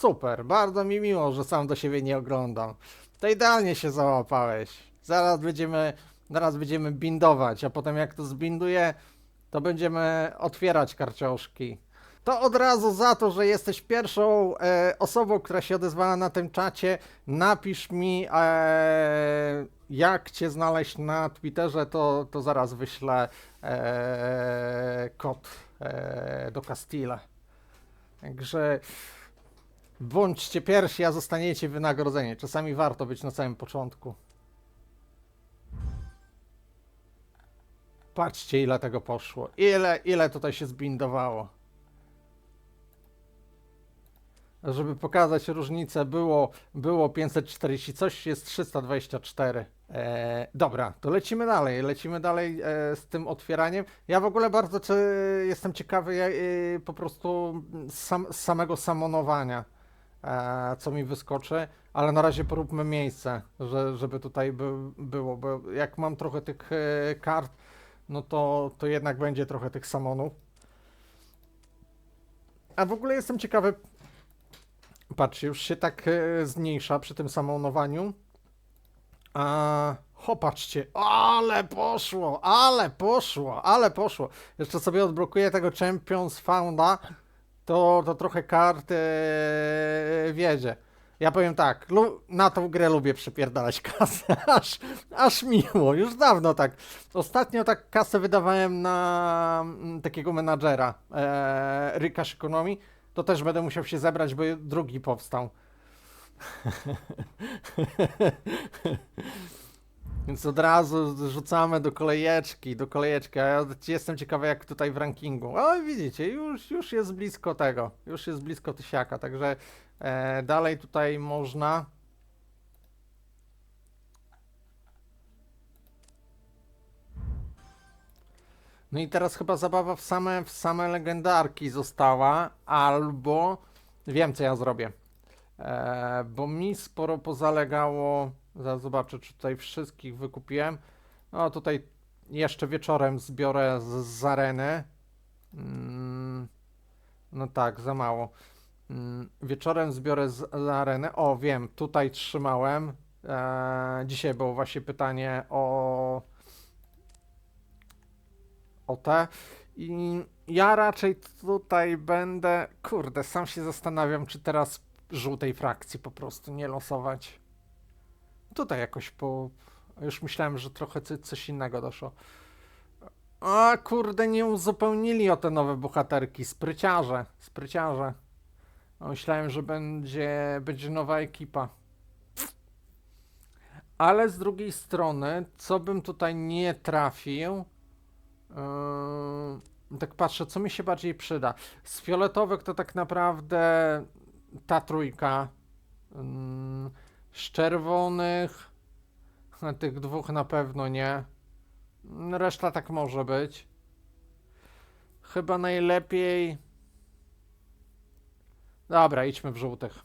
super, bardzo mi miło, że sam do siebie nie oglądam. To idealnie się załapałeś. Zaraz będziemy bindować, a potem jak to zbinduję, to będziemy otwierać karcioszki. To od razu za to, że jesteś pierwszą osobą, która się odezwała na tym czacie, napisz mi, jak cię znaleźć na Twitterze, to zaraz wyślę kod do Castilla. Także bądźcie pierwsi, a zostaniecie wynagrodzeni. Czasami warto być na samym początku. Patrzcie, ile tego poszło. Ile tutaj się zbindowało. Żeby pokazać różnicę, było 540 coś, jest 324. Dobra, to lecimy dalej z tym otwieraniem. Ja w ogóle bardzo jestem ciekawy po prostu z samego samonowania, co mi wyskoczy, ale na razie poróbmy miejsce, żeby tutaj było, bo jak mam trochę tych kart, no to jednak będzie trochę tych samonów. A w ogóle jestem ciekawy. Patrzcie, już się tak zmniejsza przy tym samonowaniu. Patrzcie, ale poszło. Jeszcze sobie odblokuję tego Champions Founda, to trochę kart wiedzie. Ja powiem tak, na tą grę lubię przypierdalać kasę, aż miło, już dawno tak. Ostatnio tak kasę wydawałem na takiego menadżera, Rykasz Ekonomii. To też będę musiał się zebrać, bo drugi powstał. Więc od razu rzucamy do kolejeczki, A ja jestem ciekawy jak tutaj w rankingu. O, widzicie, już jest blisko tego, już jest blisko tysiaka, także dalej tutaj można. No i teraz chyba zabawa w same legendarki została, albo wiem co ja zrobię. Bo mi sporo pozalegało. Zaraz zobaczę, czy tutaj wszystkich wykupiłem. No tutaj jeszcze wieczorem zbiorę z areny. No tak, za mało. Wieczorem zbiorę z areny. O, wiem, tutaj trzymałem. Dzisiaj było właśnie pytanie o te. I ja raczej tutaj będę. Kurde, sam się zastanawiam, czy teraz żółtej frakcji po prostu nie losować. Tutaj jakoś już myślałem, że trochę coś innego doszło. A kurde, nie uzupełnili o te nowe bohaterki. Spryciarze. Myślałem, że będzie nowa ekipa. Ale z drugiej strony, co bym tutaj nie trafił, tak patrzę, co mi się bardziej przyda. Z fioletowych to tak naprawdę ta trójka. Z czerwonych tych dwóch na pewno nie. Reszta tak może być. Chyba najlepiej. Dobra, idźmy w żółtych.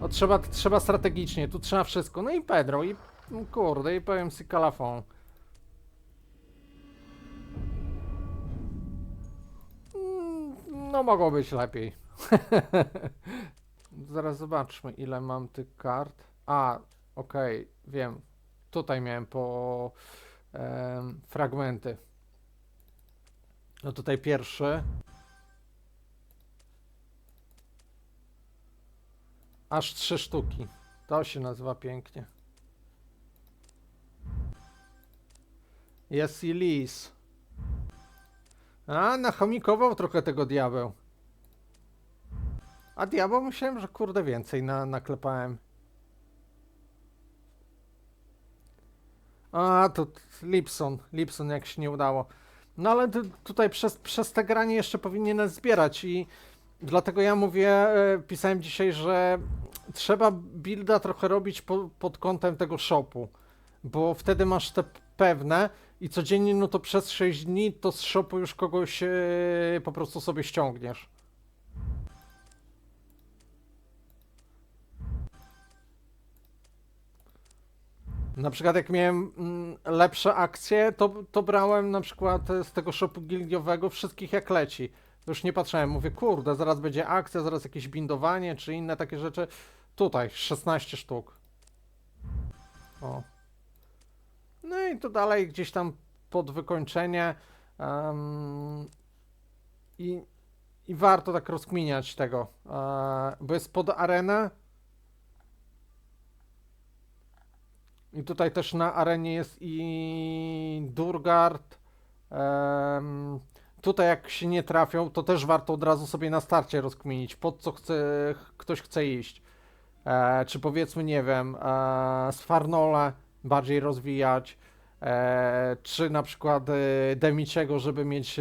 No trzeba strategicznie, tu trzeba wszystko. No i Pedro, i kurde, i powiem si Calafon. No mogło być lepiej. Zaraz zobaczmy, ile mam tych kart. Okej, wiem. Tutaj miałem po fragmenty. No tutaj pierwszy. Aż 3 sztuki. To się nazywa pięknie. Jest i lis. Nachomikował trochę tego diabeł. A diabeł myślałem, że kurde więcej naklepałem. To Lipson jak się nie udało. No ale tutaj przez te granie jeszcze powinienem zbierać i dlatego ja mówię, pisałem dzisiaj, że trzeba builda trochę robić pod kątem tego shopu, bo wtedy masz te pewne i codziennie no to przez 6 dni to z shopu już kogoś po prostu sobie ściągniesz. Na przykład jak miałem lepsze akcje, to brałem na przykład z tego shopu gildiowego wszystkich jak leci. Już nie patrzyłem, mówię, kurde, zaraz będzie akcja, zaraz jakieś bindowanie, czy inne takie rzeczy. Tutaj, 16 sztuk. O. No i to dalej gdzieś tam pod wykończenie. em, i, I warto tak rozkminiać tego, bo jest pod arenę. I tutaj też na arenie jest i Durgard. Tutaj jak się nie trafią, to też warto od razu sobie na starcie rozkminić, pod co ktoś chce iść. Czy powiedzmy, nie wiem, z Farnola bardziej rozwijać, czy na przykład Demiczego, żeby mieć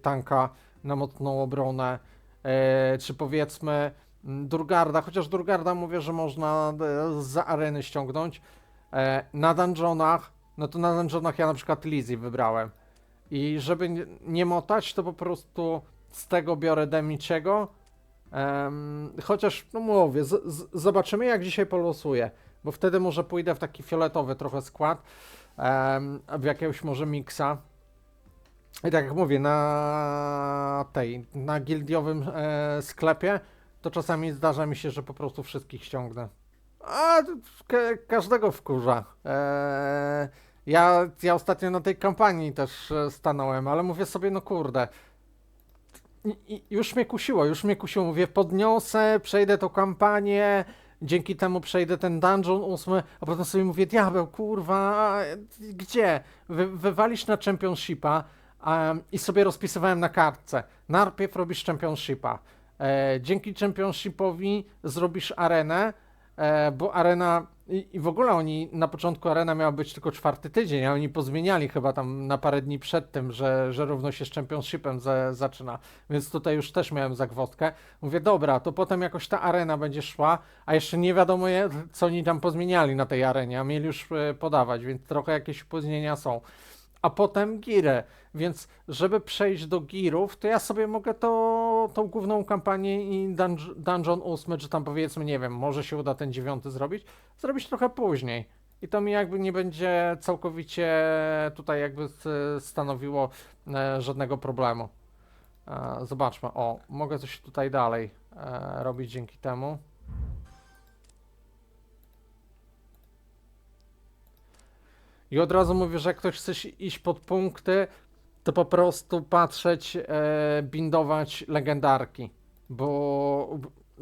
tanka na mocną obronę, czy powiedzmy Durgarda, chociaż Durgarda mówię, że można za areny ściągnąć. Na dungeonach, no to na dungeonach ja na przykład Lizzie wybrałem. I żeby nie motać, to po prostu z tego biorę Demiczego. Chociaż, no mówię, zobaczymy jak dzisiaj polosuję, bo wtedy może pójdę w taki fioletowy trochę skład, w jakiegoś może miksa. I tak jak mówię, na gildiowym sklepie, to czasami zdarza mi się, że po prostu wszystkich ściągnę. A każdego wkurza. Ja ostatnio na tej kampanii też stanąłem, ale mówię sobie, no kurde. I już mnie kusiło, mówię, podniosę, przejdę tą kampanię, dzięki temu przejdę ten dungeon 8, a potem sobie mówię, diabeł, kurwa, gdzie? Wywalisz na Championshipa i sobie rozpisywałem na kartce. Najpierw robisz Championshipa, dzięki Championshipowi zrobisz arenę, bo arena i w ogóle oni na początku arena miała być tylko 4. tydzień, a oni pozmieniali chyba tam na parę dni przed tym, że równo się z Championshipem zaczyna, więc tutaj już też miałem zagwozdkę. Mówię, dobra, to potem jakoś ta arena będzie szła, a jeszcze nie wiadomo co oni tam pozmieniali na tej arenie, a mieli już podawać, więc trochę jakieś opóźnienia są. A potem giry, więc żeby przejść do girów, to ja sobie mogę tą główną kampanię i Dungeon 8, czy tam powiedzmy, nie wiem, może się uda ten 9 zrobić trochę później. I to mi jakby nie będzie całkowicie tutaj jakby stanowiło żadnego problemu. Zobaczmy, o, mogę coś tutaj dalej robić dzięki temu. I od razu mówię, że jak ktoś chce iść pod punkty, to po prostu patrzeć, bindować legendarki, bo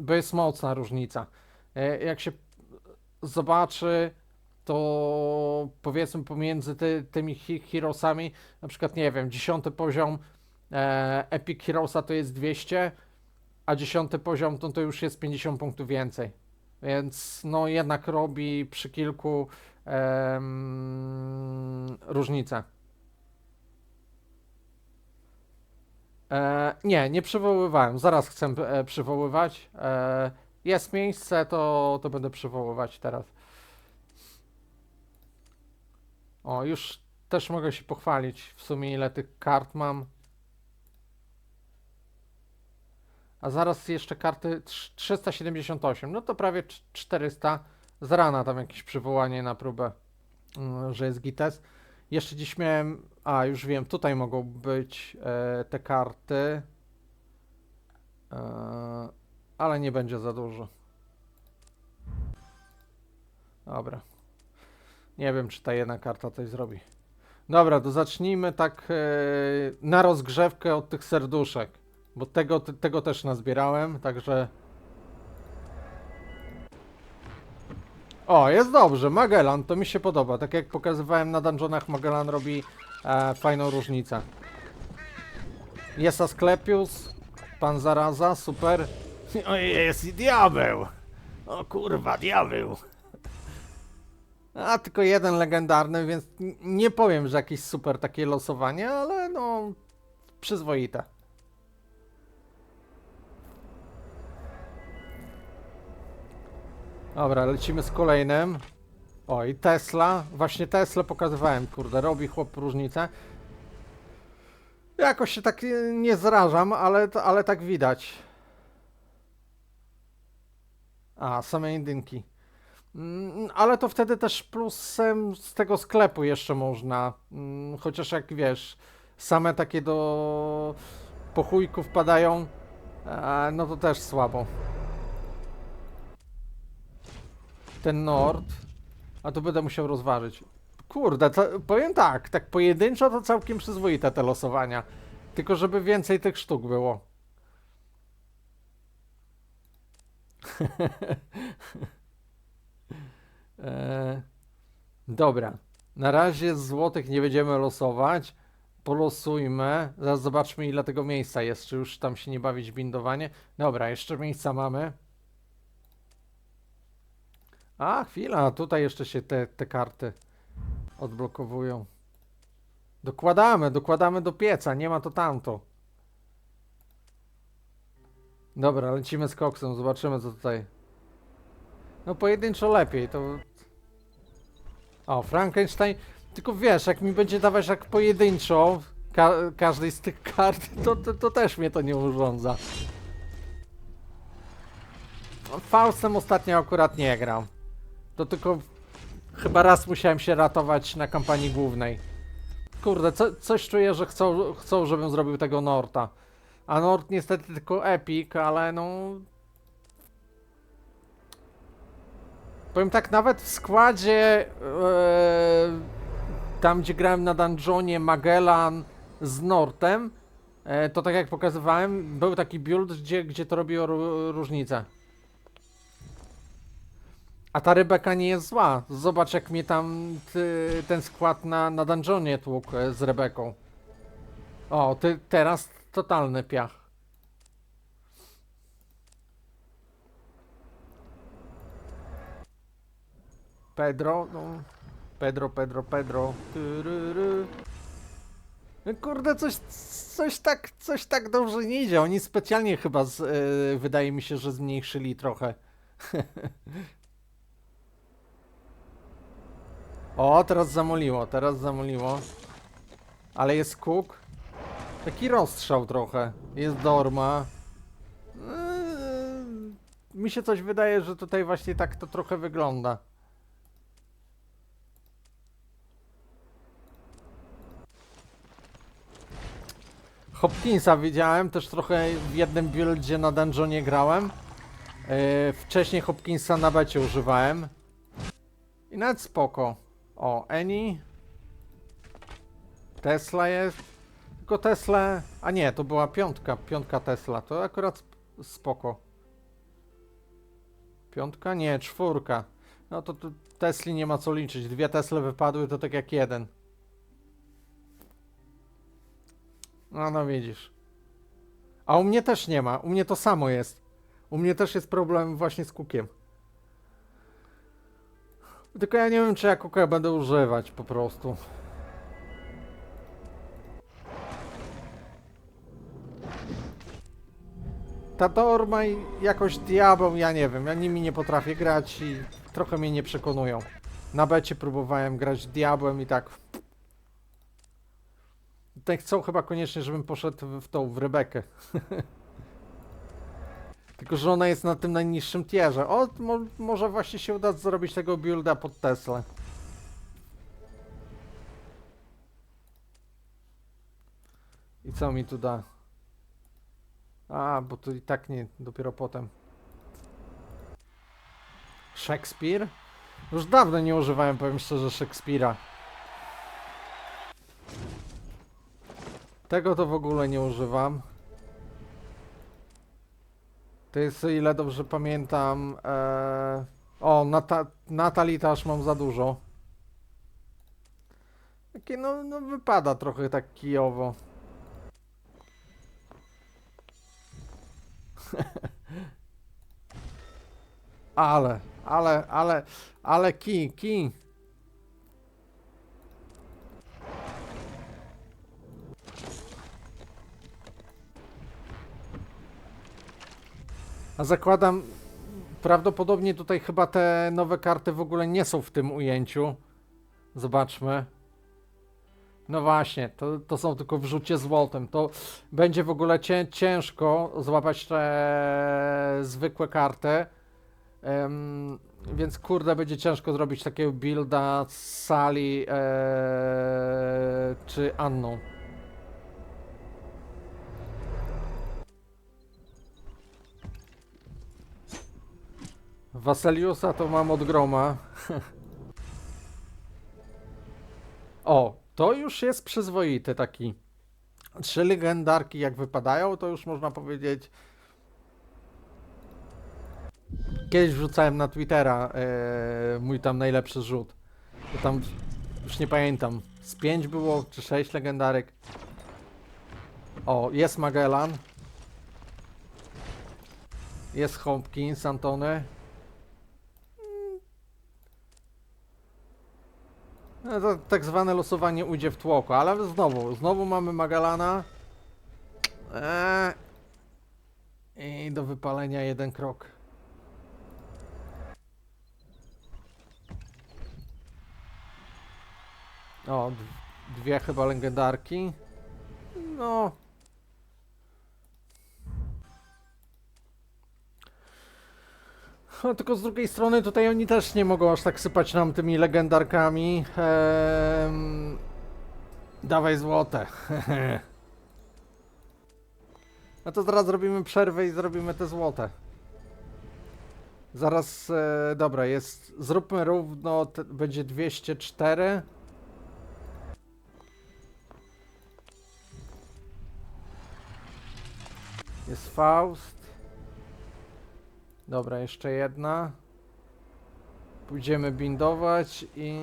jest mocna różnica. Jak się zobaczy, to powiedzmy pomiędzy tymi heroesami, na przykład nie wiem, 10 poziom Epic Heroesa to jest 200, a 10 poziom to już jest 50 punktów więcej. Więc no jednak robi przy kilku różnicę. Nie przywoływałem. Zaraz chcę przywoływać. Jest miejsce, to będę przywoływać teraz. O, już też mogę się pochwalić w sumie ile tych kart mam. A zaraz jeszcze karty 378, no to prawie 400. Z rana tam jakieś przywołanie na próbę, że jest gites. Jeszcze dziś miałem, już wiem, tutaj mogą być te karty, ale nie będzie za dużo. Dobra. Nie wiem, czy ta jedna karta coś zrobi. Dobra, to zacznijmy tak na rozgrzewkę od tych serduszek, bo tego też nazbierałem, także... O, jest dobrze, Magellan, to mi się podoba. Tak jak pokazywałem na dungeonach, Magellan robi fajną różnicę. Jest Asklepios, pan Zaraza, super. O, jest i diabeł. O kurwa, diabeł. A tylko jeden legendarny, więc nie powiem, że jakieś super takie losowanie, ale no przyzwoite. Dobra, lecimy z kolejnym. O, i Tesla. Właśnie Tesla pokazywałem, kurde, robi chłop różnicę. Jakoś się tak nie zrażam, ale tak widać. Same jedynki. Ale to wtedy też plusem z tego sklepu jeszcze można. Chociaż jak wiesz, same takie po chujku wpadają, no to też słabo. Ten Nord, a to będę musiał rozważyć. Kurde, to, powiem tak pojedynczo to całkiem przyzwoite te losowania. Tylko żeby więcej tych sztuk było. Dobra. Na razie z złotych nie będziemy losować. Polosujmy. Zaraz zobaczmy ile tego miejsca jest. Czy już tam się nie bawić w bindowanie? Dobra, jeszcze miejsca mamy. A, chwila, tutaj jeszcze się te karty odblokowują. Dokładamy do pieca, nie ma to tamto. Dobra, lecimy z koksem, zobaczymy co tutaj. No pojedynczo lepiej, to... O, Frankenstein. Tylko wiesz, jak mi będzie dawać jak pojedynczo każdej z tych kart, to też mnie to nie urządza. Faustem ostatnio akurat nie gram. To tylko chyba raz musiałem się ratować na kampanii głównej. Kurde, coś czuję, że chcą, żebym zrobił tego Norta. A Nord niestety tylko Epic, ale no... Powiem tak, nawet w składzie tam gdzie grałem na dungeonie Magellan z Nortem, to tak jak pokazywałem, był taki build, gdzie to robiło różnicę. A ta Rebeka nie jest zła. Zobacz jak mnie tam ten skład na dungeonie tłukł z Rebeką. O, teraz totalny piach. Pedro, no. Pedro. Tyryry. No kurde, coś tak dobrze nie idzie. Oni specjalnie chyba, wydaje mi się, że zmniejszyli trochę. O, teraz zamoliło. Ale jest Cook. Taki rozstrzał trochę. Jest Dorma. Mi się coś wydaje, że tutaj właśnie tak to trochę wygląda. Hopkinsa widziałem, też trochę w jednym buildzie na dungeonie grałem. Wcześniej Hopkinsa na becie używałem. I nawet spoko. O, Annie. Tesla jest. Tylko Tesla... A nie, to była piątka Tesla. To akurat spoko. Piątka? Nie, czwórka. No to Tesli nie ma co liczyć. Dwie Tesle wypadły, to tak jak jeden. No widzisz. A u mnie też nie ma. U mnie to samo jest. U mnie też jest problem właśnie z Cookiem. Tylko ja nie wiem, czy ja Cooka będę używać po prostu. Ta Dorma i jakoś Diabeł, ja nie wiem. Ja nimi nie potrafię grać i trochę mnie nie przekonują. Na becie próbowałem grać Diabłem i tak... Tutaj chcą chyba koniecznie, żebym poszedł w Rebekę. Tylko, że ona jest na tym najniższym tierze. O, może właśnie się uda zrobić tego builda pod Teslę. I co mi tu da? A, bo to i tak nie, dopiero potem. Szekspir? Już dawno nie używałem, powiem szczerze, Szekspira. Tego to w ogóle nie używam. To jest, o ile dobrze pamiętam... O, Natalita aż mam za dużo. Takie no wypada trochę tak kijowo. ale kij. A zakładam, prawdopodobnie tutaj chyba te nowe karty w ogóle nie są w tym ujęciu. Zobaczmy. No właśnie, to są tylko w rzucie złotem. To będzie w ogóle ciężko złapać te zwykłe karty. Więc kurde, będzie ciężko zrobić takiego builda z Sally czy Anną. Waseliusa to mam od groma. O, to już jest przyzwoity taki. 3 legendarki jak wypadają, to już można powiedzieć. Kiedyś wrzucałem na Twittera mój tam najlepszy rzut. To tam już nie pamiętam. Z 5 było, czy 6 legendarek. O, jest Magellan. Jest Hopkins, Antony. No to tak zwane losowanie ujdzie w tłoku, ale znowu mamy Magellana. I do wypalenia 1 krok. O, 2 chyba legendarki. No. No, tylko z drugiej strony tutaj oni też nie mogą aż tak sypać nam tymi legendarkami. Dawaj złote. No to zaraz zrobimy przerwę i zrobimy te złote. Zaraz, dobra, jest, zróbmy równo, będzie 204. Jest Faust. Dobra, jeszcze jedna. Pójdziemy bindować i...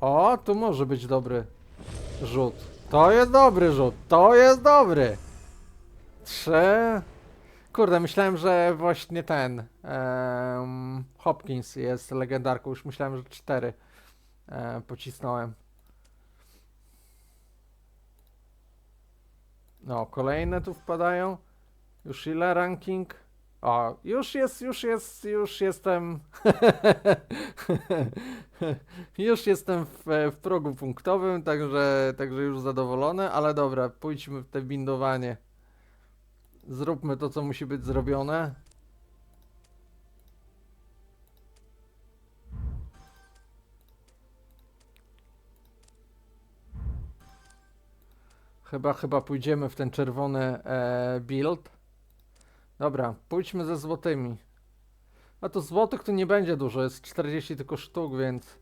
O, tu może być dobry rzut. To jest dobry rzut, to jest dobry. 3. Kurde, myślałem, że właśnie ten Hopkins jest legendarką. Już myślałem, że 4 pocisnąłem. No, kolejne tu wpadają. Już ile ranking? O, już jestem. Już jestem w progu punktowym, także już zadowolony, ale dobra, pójdźmy w te bindowanie. Zróbmy to, co musi być zrobione. Chyba pójdziemy w ten czerwony build. Dobra, pójdźmy ze złotymi. A to złotych tu nie będzie dużo, jest 40 tylko sztuk, więc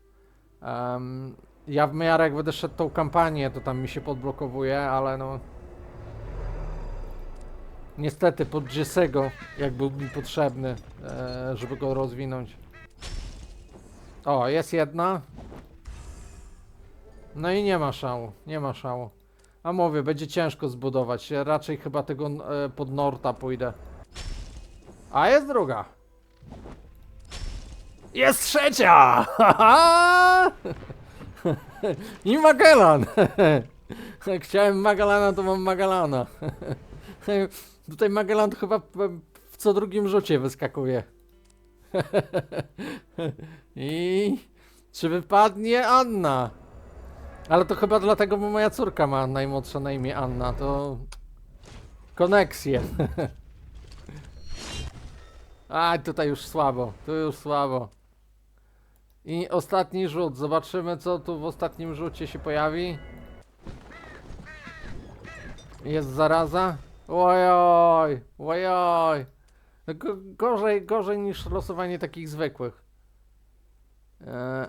ja w miarę jak będę szedł tą kampanię, to tam mi się podblokowuje, ale no... Niestety pod Jesse'ego, jak był mi potrzebny, żeby go rozwinąć. O, jest jedna. No i nie ma szału, nie ma szału. A mówię, będzie ciężko zbudować. Ja raczej chyba tego pod Norta pójdę. A jest druga. Jest trzecia! I Magellan! Jak chciałem Magellana, to mam Magellana. Tutaj Magellan to chyba w co drugim rzucie wyskakuje. I czy wypadnie Anna? Ale to chyba dlatego, bo moja córka ma najmłodsza na imię Anna, to... Koneksje. A tutaj już słabo, tu już słabo. I ostatni rzut, zobaczymy co tu w ostatnim rzucie się pojawi. Jest zaraza. Ojoj, ojoj. Gorzej niż losowanie takich zwykłych.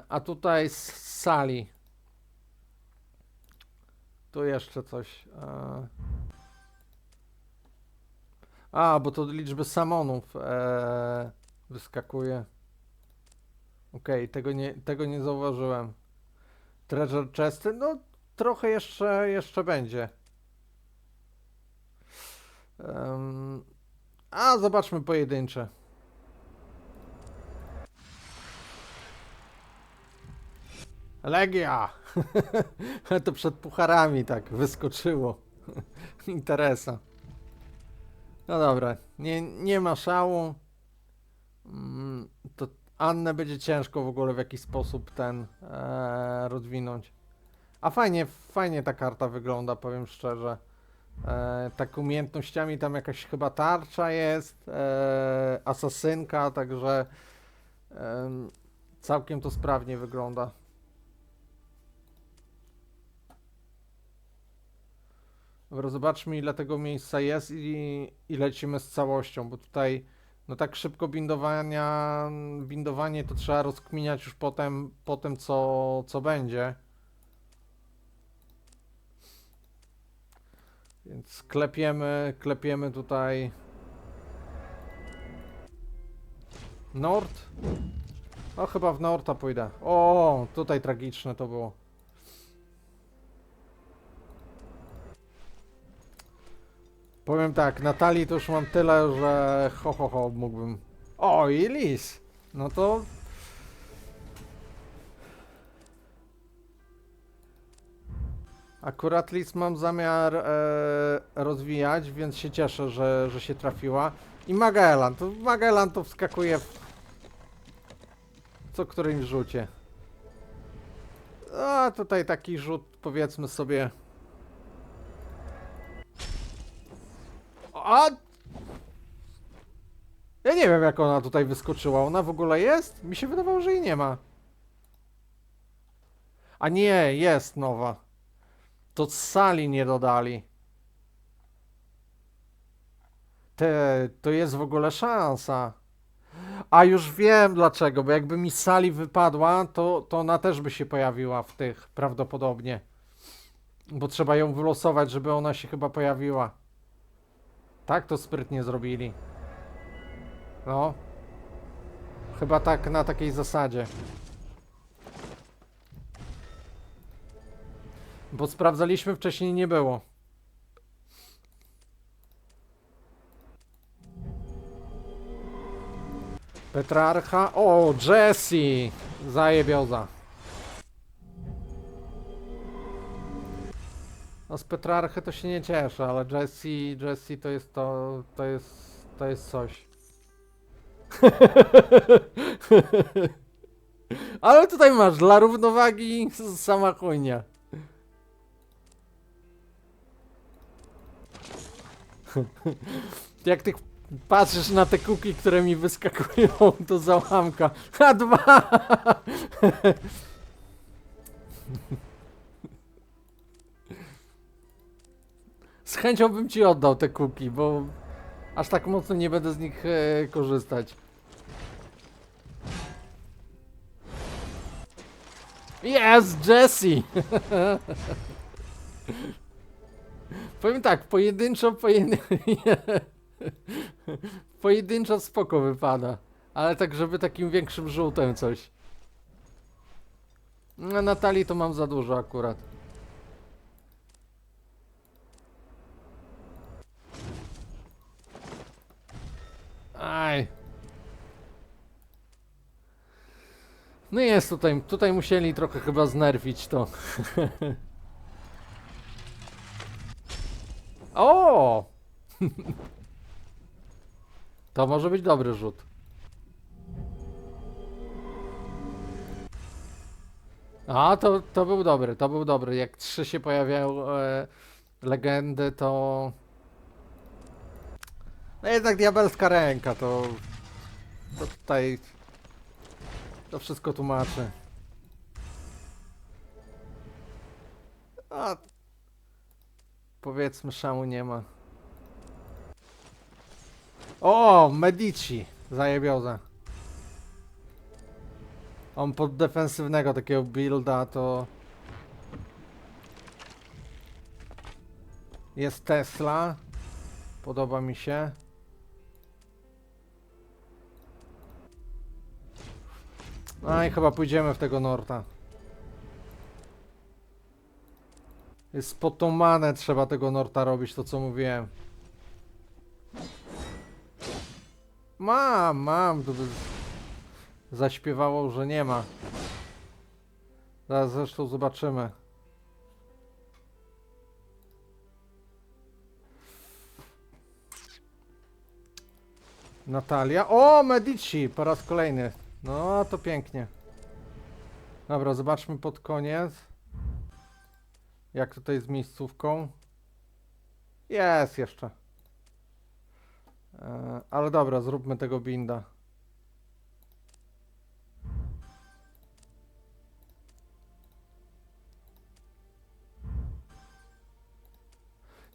A tutaj z sali. Tu jeszcze coś. A, bo to liczby samonów wyskakuje. Okej, tego nie zauważyłem. Treasure chesty, no trochę jeszcze będzie. A, zobaczmy pojedyncze. Legia! To przed pucharami tak wyskoczyło. Interesa. No dobra, nie ma szału. To Annę będzie ciężko w ogóle w jakiś sposób rozwinąć. A fajnie ta karta wygląda, powiem szczerze. Tak umiejętnościami tam jakaś chyba tarcza jest, asasynka, także całkiem to sprawnie wygląda. Dobra, zobaczmy ile tego miejsca jest i lecimy z całością, bo tutaj no tak szybko bindowanie to trzeba rozkminiać już potem co będzie. Więc klepiemy tutaj Nord. O, chyba w Norta pójdę. O, tutaj tragiczne to było. Powiem tak, Natalii to już mam tyle, że mógłbym. O, i lis. No to... Akurat lis mam zamiar rozwijać, więc się cieszę, że się trafiła. I Magellan to wskakuje w co którymś rzucie. A tutaj taki rzut, powiedzmy sobie. A! Ja nie wiem jak ona tutaj wyskoczyła. Ona w ogóle jest? Mi się wydawało, że jej nie ma. A nie, jest nowa. To z sali nie dodali. To jest w ogóle szansa. A już wiem dlaczego, bo jakby mi z sali wypadła, to ona też by się pojawiła w tych, prawdopodobnie. Bo trzeba ją wylosować, żeby ona się chyba pojawiła. Tak to sprytnie zrobili. No. Chyba tak na takiej zasadzie. Bo sprawdzaliśmy wcześniej, nie było. Petrarcha. O, Jesse! Zajebioza. No z Petrarchy to się nie cieszę, ale Jesse to jest to jest coś. Ale tutaj masz, dla równowagi sama chujnia. Jak ty patrzysz na te kuki, które mi wyskakują, to załamka. A dwa! Z chęcią bym ci oddał te kuki, bo aż tak mocno nie będę z nich korzystać. Jest Jesse! Powiem tak, pojedynczo spoko wypada. Ale tak, żeby takim większym żółtem coś. Na Natalii to mam za dużo akurat. Aj. No jest tutaj musieli trochę chyba znerfić to. O! To może być dobry rzut. A, to był dobry. Jak 3 się pojawiają legendy, to... No jednak diabelska ręka, to tutaj... To wszystko tłumaczy. A... Powiedzmy, szału nie ma. O, Medici! Zajebioza. On pod defensywnego takiego builda to... Jest Tesla. Podoba mi się. No i chyba pójdziemy w tego Norta. Jest pod tą manę, trzeba tego Norta robić, to co mówiłem. Mam. To by zaśpiewało, że nie ma. Zaraz zresztą zobaczymy. Natalia. O, Medici! Po raz kolejny. No, to pięknie. Dobra, zobaczmy pod koniec. Jak tutaj z miejscówką. Jest jeszcze. Ale dobra, zróbmy tego binda.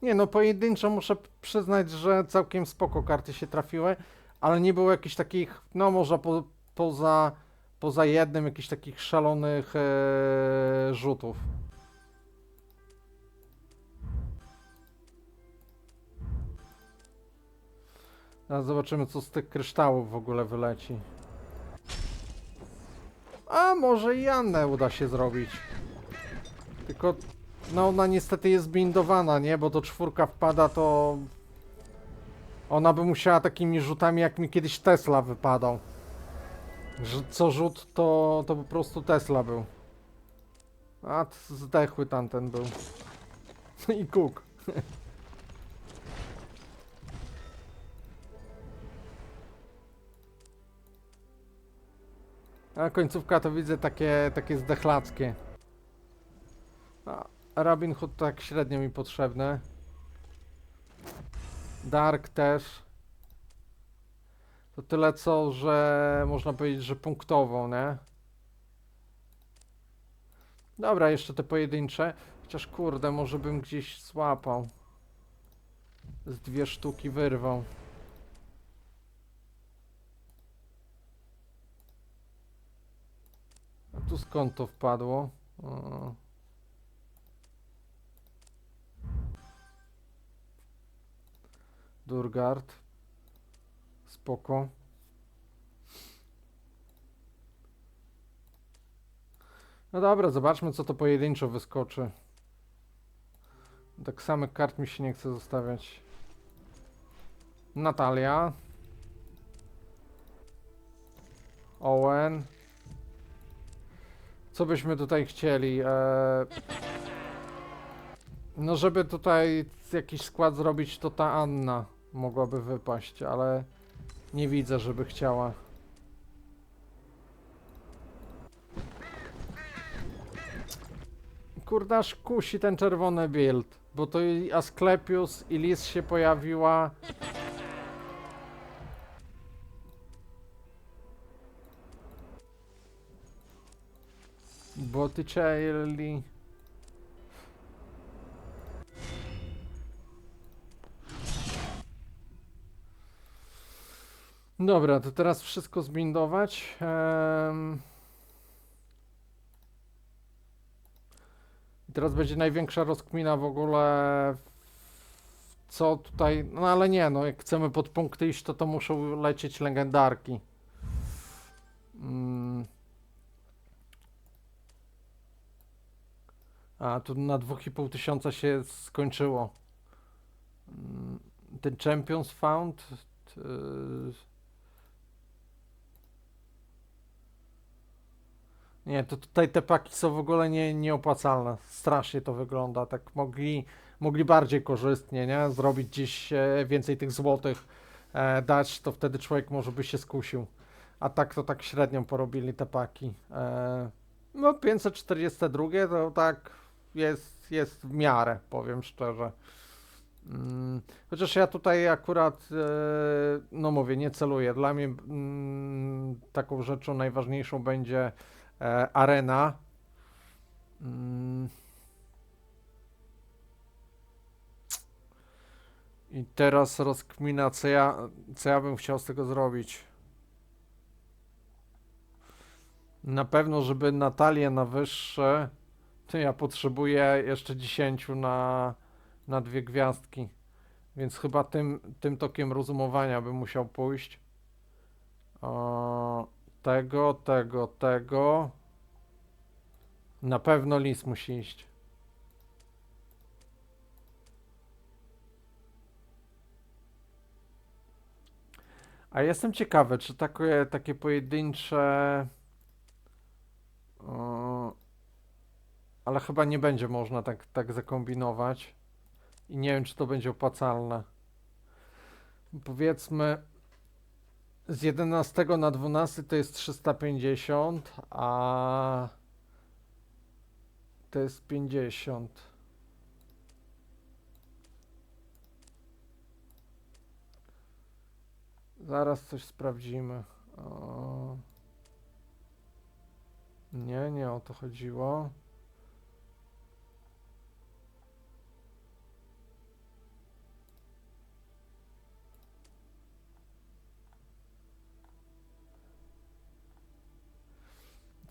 Nie no, pojedynczo muszę przyznać, że całkiem spoko karty się trafiły, ale nie było jakichś takich, no może poza jednym, jakichś takich szalonych rzutów. Teraz zobaczymy, co z tych kryształów w ogóle wyleci. A może i Annę uda się zrobić. Tylko, no ona niestety jest bindowana, nie? Bo do czwórka wpada, to ona by musiała takimi rzutami, jak mi kiedyś Tesla wypadał. Że co rzut, to po prostu Tesla był. A zdechły tamten był. I Cook. A końcówka to widzę takie zdechlackie. A Robin Hood tak średnio mi potrzebne. Dark też. To tyle co, że można powiedzieć, że punktową, nie? Dobra, jeszcze te pojedyncze. Chociaż kurde, może bym gdzieś złapał. Z 2 sztuki wyrwał. A tu skąd to wpadło? O. Durgard. Spoko. No dobra, zobaczmy co to pojedynczo wyskoczy. Tak samych kart mi się nie chce zostawiać. Natalia. Owen. Co byśmy tutaj chcieli? No żeby tutaj jakiś skład zrobić, to ta Anna mogłaby wypaść, ale nie widzę, żeby chciała. Kurdaż kusi ten czerwony build, bo to i Asklepios i Lis się pojawiła. Botticelli. Dobra, to teraz wszystko zbindować. I teraz będzie największa rozkmina w ogóle. Co tutaj. No ale nie, no jak chcemy pod punkty iść, to muszą lecieć legendarki. A tu na 2500 się skończyło. Ten Champions Found. y, Nie, to tutaj te paki są w ogóle nieopłacalne. Strasznie to wygląda. Tak mogli bardziej korzystnie, nie? Zrobić gdzieś więcej tych złotych dać, to wtedy człowiek może by się skusił. A tak to tak średnią porobili te paki. No 542 to tak jest w miarę, powiem szczerze. Chociaż ja tutaj akurat, no mówię, nie celuję. Dla mnie taką rzeczą najważniejszą będzie arena. I teraz rozkmina, co ja bym chciał z tego zrobić. Na pewno, żeby Natalię na wyższe, to ja potrzebuję jeszcze 10 na 2 gwiazdki. Więc chyba tym tokiem rozumowania bym musiał pójść. Tego. Na pewno lis musi iść. A jestem ciekawy, czy takie pojedyncze. Ale chyba nie będzie można tak zakombinować. I nie wiem, czy to będzie opłacalne. Powiedzmy, z 11 na 12 to jest 350, a to jest 50. Zaraz coś sprawdzimy. Nie o to chodziło.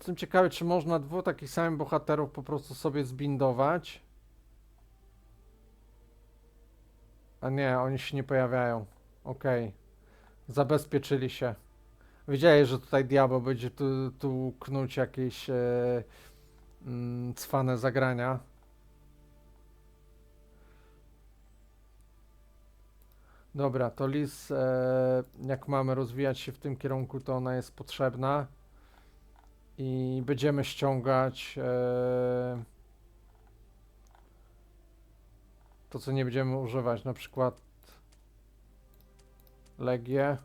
Jestem ciekawy, czy można dwóch takich samych bohaterów po prostu sobie zbindować. A nie, oni się nie pojawiają. Okej. Zabezpieczyli się. Wiedzieli, że tutaj diabeł będzie tu knuć jakieś cwane zagrania. Dobra, to Liz, jak mamy rozwijać się w tym kierunku, to ona jest potrzebna. I będziemy ściągać to, co nie będziemy używać, na przykład Legię.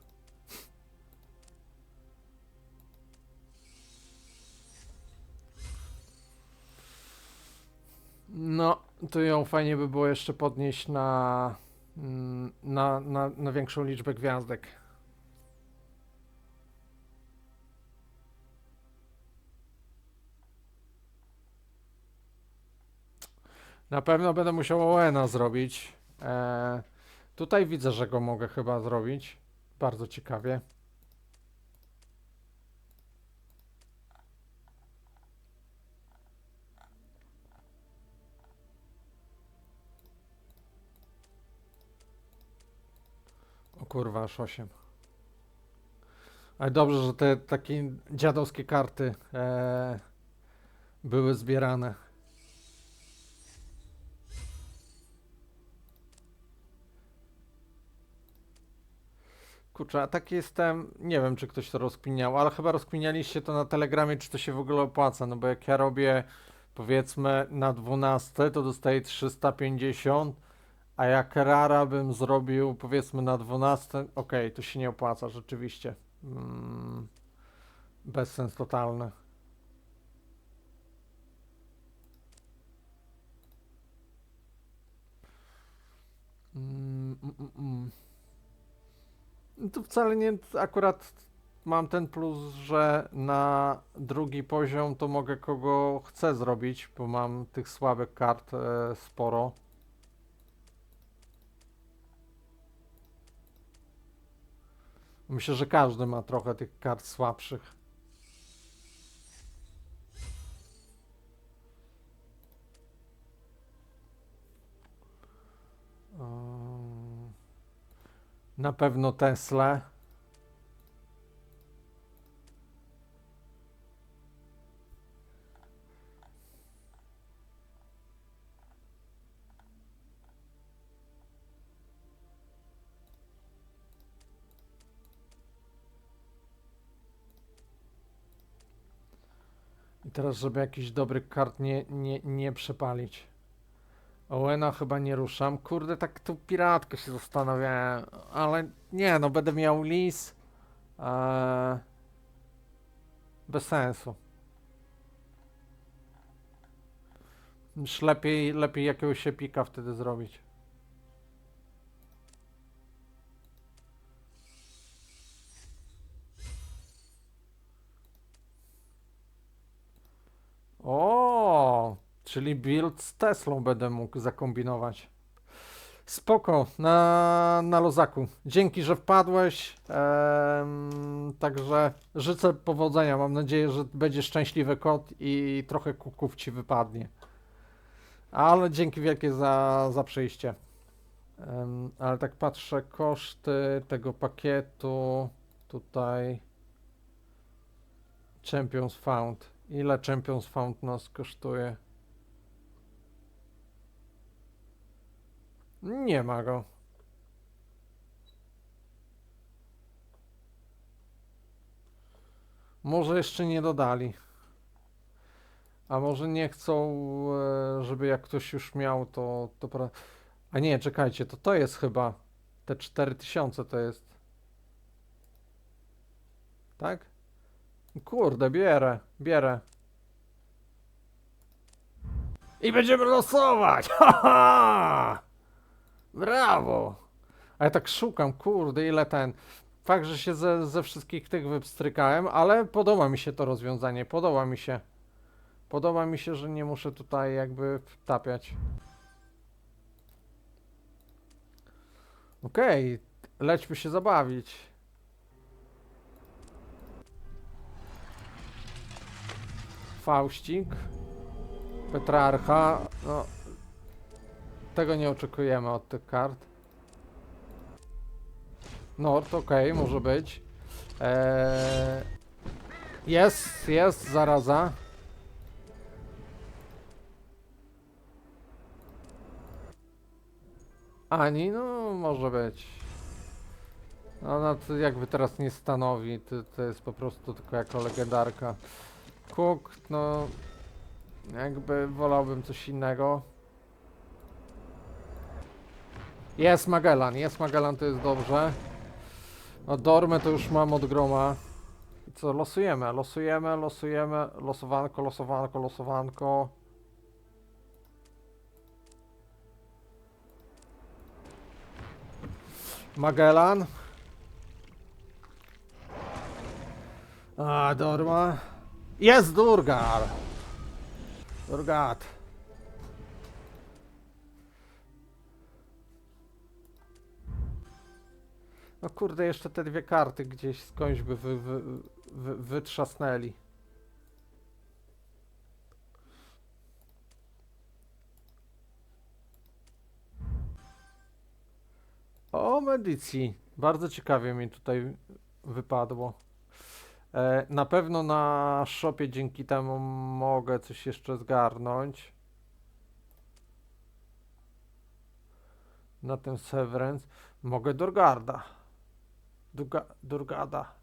No, to ją fajnie by było jeszcze podnieść na większą liczbę gwiazdek. Na pewno będę musiał Owena zrobić. Tutaj widzę, że go mogę chyba zrobić. Bardzo ciekawie. O kurwa, aż 8. Ale dobrze, że te takie dziadowskie karty były zbierane. Kurczę, a tak jestem, nie wiem czy ktoś to rozkminiał, ale chyba rozkminialiście to na Telegramie, czy to się w ogóle opłaca, no bo jak ja robię powiedzmy na 12, to dostaję 350, a jak rara bym zrobił powiedzmy na 12, okej, to się nie opłaca rzeczywiście. Bezsens totalny. Mm, mm, mm, mm. No to wcale nie, akurat mam ten plus, że na drugi poziom to mogę kogo chcę zrobić, bo mam tych słabych kart sporo. Myślę, że każdy ma trochę tych kart słabszych. Na pewno Tesla. I teraz, żeby jakiś dobry kart nie przepalić. Owena chyba nie ruszam. Kurde, tak tu piratkę się zastanawiałem, ale nie, no będę miał lis. Bez sensu. Już lepiej jakiegoś epika wtedy zrobić. O, czyli build z Teslą będę mógł zakombinować. Spoko, na lozaku. Dzięki, że wpadłeś. Także życzę powodzenia. Mam nadzieję, że będzie szczęśliwy kot i trochę kuków ci wypadnie. Ale dzięki wielkie za przyjście. Ale tak patrzę, koszty tego pakietu. Tutaj Champions Found. Ile Champions Found nas kosztuje? Nie ma go. Może jeszcze nie dodali. A może nie chcą, żeby jak ktoś już miał, to. A nie, czekajcie, to jest chyba. Te 4000 to jest. Tak? Kurde, bierę. I będziemy losować! Haha! Brawo! A ja tak szukam, kurde, ile ten. Fakt, że się ze wszystkich tych wypstrykałem, ale podoba mi się to rozwiązanie, podoba mi się. Podoba mi się, że nie muszę tutaj jakby wtapiać. Okej, lećmy się zabawić. Faustik. Petrarcha. No, tego nie oczekujemy od tych kart. Nord, okej, może być. Jest, zaraza. Ani, no może być. Ona to jakby teraz nie stanowi, to jest po prostu tylko jako legendarka. Cook, no jakby wolałbym coś innego. Jest Magellan, to jest dobrze. A Dormę to już mam od groma. I co, losujemy, losowanko. Magellan. A, Dorma. Jest Durgar. Durgat. No kurde, jeszcze te dwie karty gdzieś skądś by wytrzasnęli. O, Medici. Bardzo ciekawie mi tutaj wypadło. Na pewno na shopie dzięki temu mogę coś jeszcze zgarnąć. Na tym Severance. Mogę Durgarda. Durgada.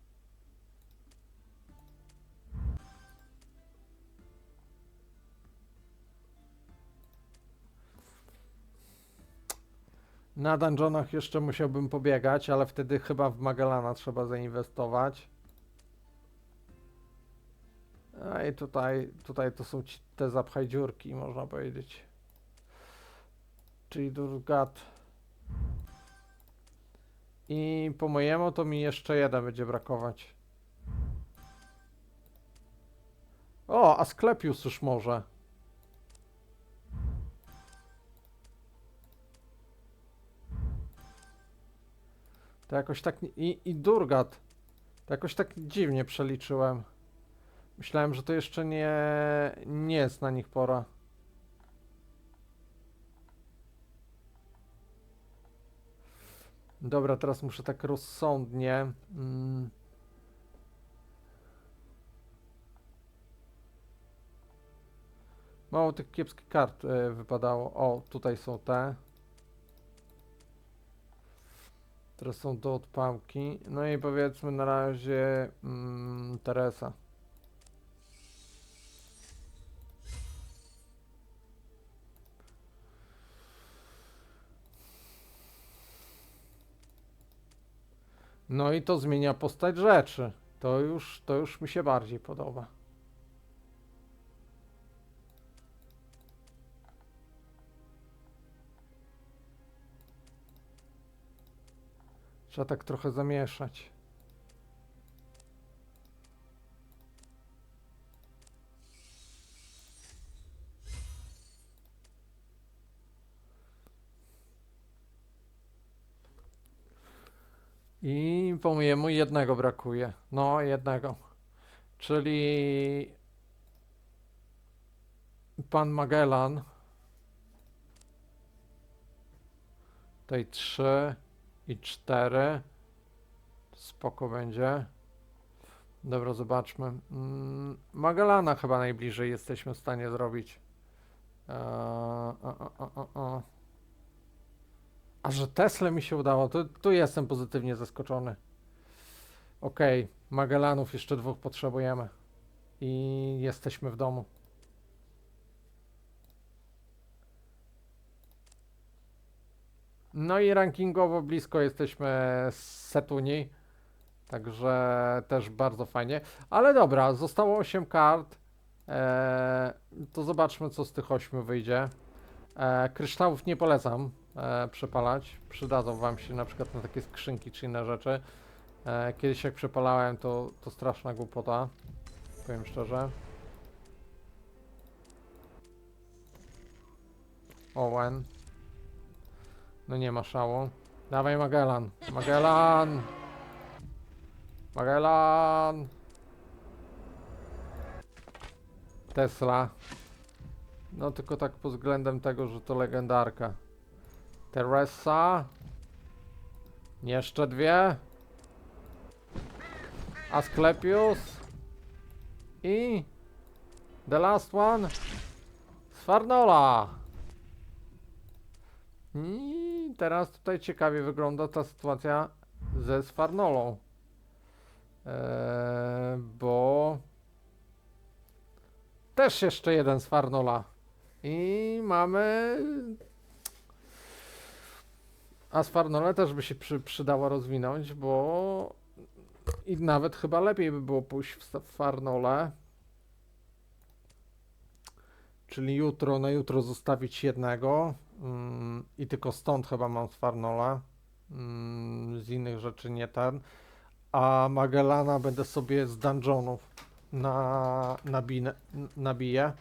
Na dungeonach jeszcze musiałbym pobiegać, ale wtedy chyba w Magellana trzeba zainwestować. A i tutaj to są te zapchaj dziurki, można powiedzieć. Czyli Durgat. I po mojemu to mi jeszcze jeden będzie brakować. O, Asklepios już może. To jakoś tak... I Durgat. To jakoś tak dziwnie przeliczyłem. Myślałem, że to jeszcze nie jest na nich pora. Dobra, teraz muszę tak rozsądnie. Mało tych kiepskich kart wypadało. O, tutaj są te. Teraz są do odpałki. No i powiedzmy na razie Teresa. No i to zmienia postać rzeczy. To już mi się bardziej podoba. Trzeba tak trochę zamieszać. I po mojemu jednego brakuje. No, jednego. Czyli pan Magellan. Tutaj 3 i 4. Spoko będzie. Dobra, zobaczmy. Magellana chyba najbliżej jesteśmy w stanie zrobić. A że Tesla mi się udało, to tu jestem pozytywnie zaskoczony. Okej, Magellanów jeszcze 2 potrzebujemy. I jesteśmy w domu. No i rankingowo blisko jesteśmy z Setuni. Także też bardzo fajnie. Ale dobra, zostało 8 kart. To zobaczmy, co z tych 8 wyjdzie. Kryształów nie polecam przepalać. Przydadzą wam się na przykład na takie skrzynki czy inne rzeczy. Kiedyś jak przepalałem, to straszna głupota. Powiem szczerze. Owen. No nie ma szału. Dawaj Magellan. Magellan! Magellan! Tesla. No tylko tak pod względem tego, że to legendarka. Teresa. Jeszcze dwie. Asklepios. I the last one. Sfarnola. I teraz tutaj ciekawie wygląda ta sytuacja ze Sfarnolą. Bo też jeszcze jeden Sfarnola. I mamy... A Sfarnolę też by się przydało rozwinąć, bo... I nawet chyba lepiej by było pójść w Sfarnolę. Czyli jutro, na jutro zostawić jednego. I tylko stąd chyba mam Sfarnolę. Z innych rzeczy nie ten. A Magellana będę sobie z dungeonów nabiję.